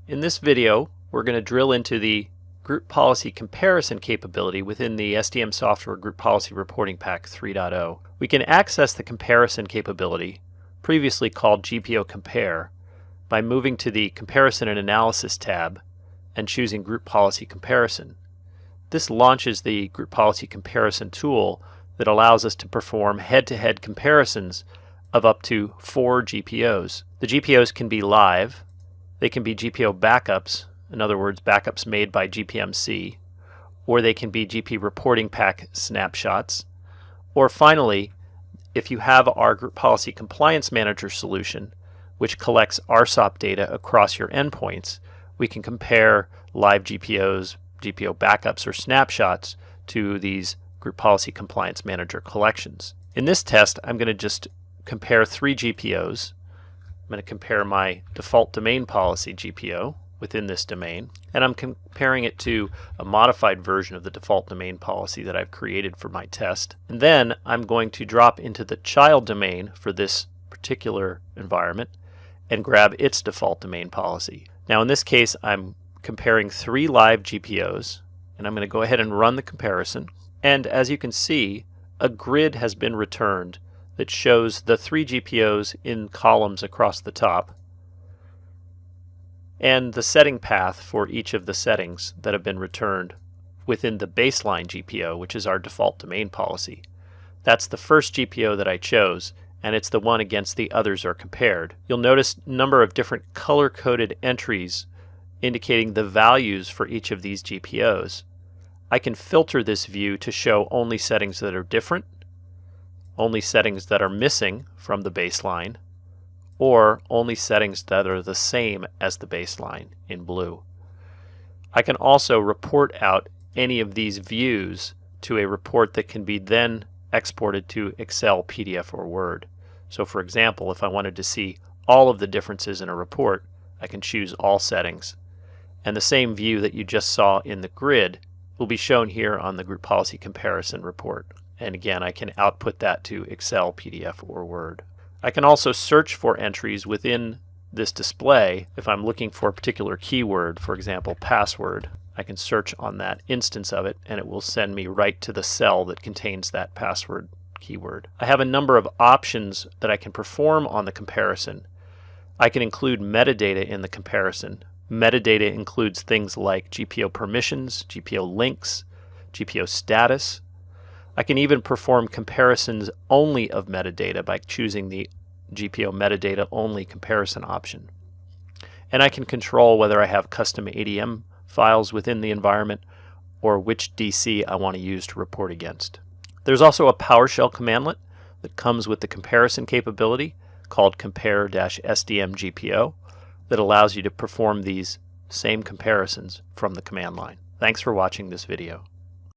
In this video, we're going to drill into the group policy comparison capability within the SDM Software Group Policy Reporting Pack 3.0. We can access the comparison capability, previously called GPO Compare, by moving to the Comparison and Analysis tab and choosing Group Policy Comparison. This launches the Group Policy Comparison tool that allows us to perform head-to-head comparisons of up to 4 GPOs. The GPOs can be live. They can be GPO backups, in other words, backups made by GPMC, or they can be GP Reporting Pack snapshots. Or finally, if you have our Group Policy Compliance Manager solution, which collects RSOP data across your endpoints, we can compare live GPOs, GPO backups, or snapshots to these Group Policy Compliance Manager collections. In this test, I'm going to just compare 3 GPOs. I'm going to compare my default domain policy GPO within this domain, and I'm comparing it to a modified version of the default domain policy that I've created for my test. And then I'm going to drop into the child domain for this particular environment and grab its default domain policy. Now in this case, I'm comparing 3 live GPOs, and I'm going to go ahead and run the comparison. And as you can see, a grid has been returned that shows the 3 GPOs in columns across the top and the setting path for each of the settings that have been returned within the baseline GPO, which is our default domain policy. That's the first GPO that I chose, and it's the one against the others are compared. You'll notice a number of different color-coded entries indicating the values for each of these GPOs. I can filter this view to show only settings that are different, only settings that are missing from the baseline, or only settings that are the same as the baseline in blue. I can also report out any of these views to a report that can be then exported to Excel, PDF, or Word. So for example, if I wanted to see all of the differences in a report, I can choose all settings. And the same view that you just saw in the grid will be shown here on the Group Policy Comparison report. And again, I can output that to Excel, PDF, or Word. I can also search for entries within this display. If I'm looking for a particular keyword, for example, password, I can search on that instance of it, and it will send me right to the cell that contains that password keyword. I have a number of options that I can perform on the comparison. I can include metadata in the comparison. Metadata includes things like GPO permissions, GPO links, GPO status. I can even perform comparisons only of metadata by choosing the GPO metadata only comparison option. And I can control whether I have custom ADM files within the environment or which DC I want to use to report against. There's also a PowerShell commandlet that comes with the comparison capability called compare-SDM GPO that allows you to perform these same comparisons from the command line. Thanks for watching this video.